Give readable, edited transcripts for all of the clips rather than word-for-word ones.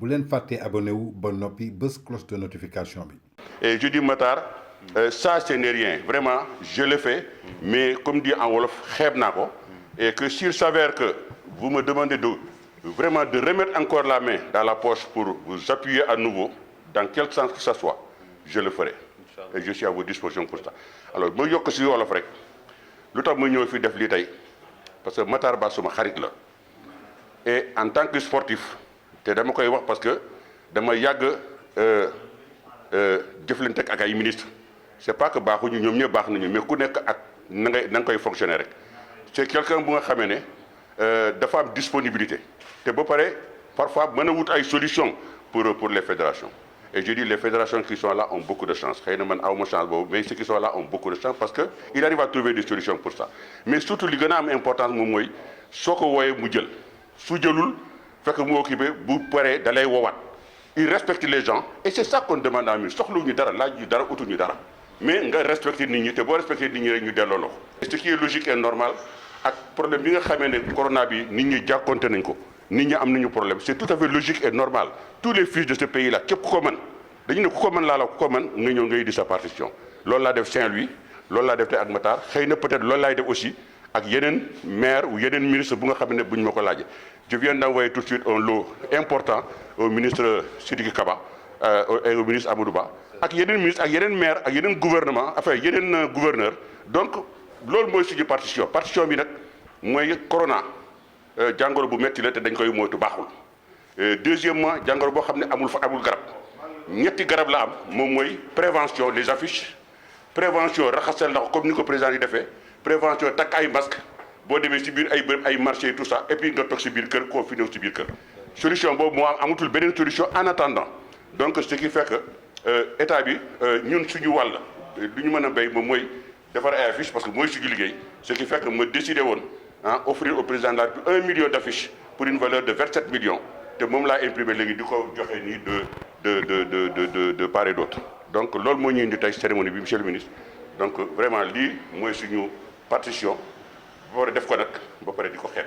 bu leen fàttee abonné wu ba noppi bés cloche de notification bi. Et je dis Matar, ça ce n'est rien, vraiment je le fais, mais comme dit en wolof xeeb naa ko, et que s'il s'avère que vous me demandez vraiment de remettre encore la main dans la poche pour vous appuyer à nouveau, dans quel sens que ce soit, je le ferai. Et je suis à vos dispositions pour ça. Alors ma yokk si wolof rek lu tax ma ñëw fi def lii tey parce que Matar Ba suma xarit la et en tant que sportif te dama koy wax parce que dama yàgg jëflante ak ay ministre c'est pas que baaxuñu ñoom ñëpp baax nañu mais ku nekk ak na nga koy fonctionner rek c'est quelqu'un bu nga xamee ne dafa am disponibilité te ba pare parfois mën a wut ay solutions pour les fédérations. Et je dis les fédérations qui sont là ont beaucoup de chance xëy na man awma chance boobu mais ceux qui sont là ont beaucoup de chance parce que il arrive à trouver des solutions pour ça mais surtout li gën a am importance moom mooy soo ko wooyee mu jël su jëlul fekk mu occupé bu paree da lay woowaat il respecte les gens et c'est ça qu'on demande à ministre soxluñu dara laaj ñu dara utuñu dara mais nga respecter nit ñi te boo respecter nit ñi rek ñu delloo la ko. Ce qui est logique et normal ak problème bi nga xamee ne corona bi nit ñi jàkkonte nañ ko nit ñi am nañu problème c'est tout à fait logique et normal tous les fils de ce pays là képp ku ko mën dañu ne ku ko mën laa la ku ko mën nga ñëw ngay di sa partition loolu laa def Saint-Louis loolu laa def te ak Matar xëy na peut-être loolu laay def aussi ak yeneen maire ou yeneen ministre bu nga xam ne bu ñu ma ko laajee. Je viens d'envoyer tout de suite un lot important au ministre Sidiki Kaba et au ministre Amadou Ba ak yeneen ministre ak yeneen maire ak yeneen gouvernement enfin yeneen gouverneur donc loolu mooy suñu partition bi nag mooy corona jàngoro bu metti la te dañ koy moytu baaxul. Deuxièmement jàngoro boo xam ne amul garab ñetti garab la am moom mooy prévention les affiches prévention raxasal ndax comme ni ko président yi defee prévention takk ay masque boo demee ci biir ay bërëb ay marché et tout ça et puis nga toog ci biir kër confiné wu ci biir kër solution boobu moo amatul beneen solution en attendant donc ce qui fait que état bi ñun suñu wàll lu ñu mën a béy moom mooy defar ay affiches parce que mooy suñu liggéey ce qui fait que ma décidé woon offrir au président de la République 1 million d'affiches pour une valeur de 27 millions te moom laa imprimé léegi di ko joxe nii de part et d'autre donc loolu moo ñu indi tey cérémonie bi monsieur le ministre donc vraiment lii mooy suñu partition ba pare def ko nag ba pare di ko xeeb.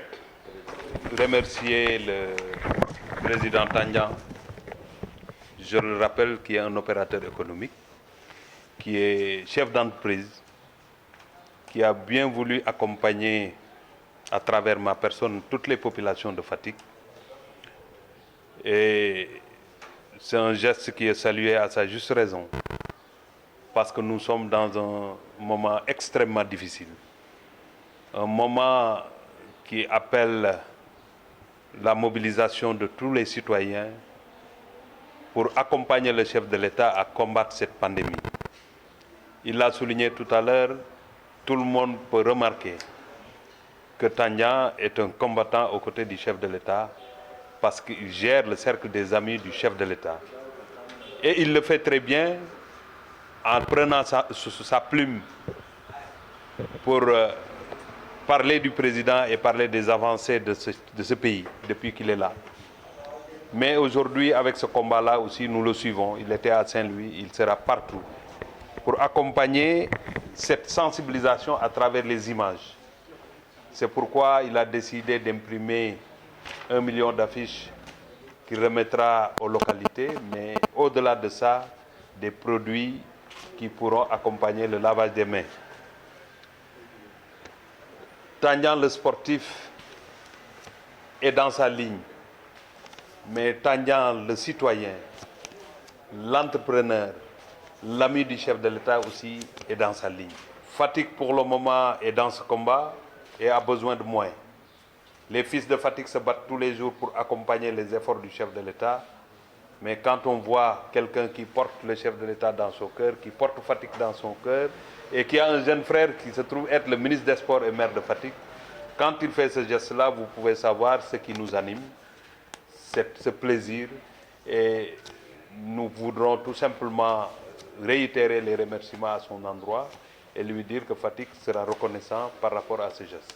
Remercier le président Tandian, je le rappelle, qui est un opérateur économique, qui est chef d'entreprise, qui a bien voulu accompagner à travers ma personne toutes les populations de Fatick. Et c'est un geste qui est salué à sa juste raison, parce que nous sommes dans un moment extrêmement difficile, un moment qui appelle la mobilisation de tous les citoyens pour accompagner le chef de l'État à combattre cette pandémie. Il l'a souligné tout à l'heure, tout le monde peut remarquer que Tandian est un combattant aux côtés du chef de l'État, parce qu'il gère le cercle des amis du chef de l'État. Et il le fait très bien en prenant sa plume pour parler du président et parler des avancées de ce pays depuis qu'il est là. Mais aujourd'hui, avec ce combat-là aussi, nous le suivons. Il était à Saint-Louis, il sera partout pour accompagner cette sensibilisation à travers les images. C'est pourquoi il a décidé d'imprimer 1 million d'affiches qu'il remettra aux localités, mais au-delà de ça, des produits qui pourront accompagner le lavage des mains. Tandian, le sportif, est dans sa ligne, mais Tandian, le citoyen, l'entrepreneur, l'ami du chef de l'État aussi est dans sa ligne. Fatick, pour le moment, est dans ce combat et a besoin de moyens. Les fils de Fatick se battent tous les jours pour accompagner les efforts du chef de l'État. Mais quand on voit quelqu'un qui porte le chef de l'État dans son cœur, qui porte Fatick dans son cœur, et qui a un jeune frère qui se trouve être le ministre des Sports et maire de Fatick, quand il fait ce geste-là, vous pouvez savoir ce qui nous anime, ce plaisir. Et nous voudrons tout simplement réitérer les remerciements à son endroit et lui dire que Fatick sera reconnaissant par rapport à ce geste.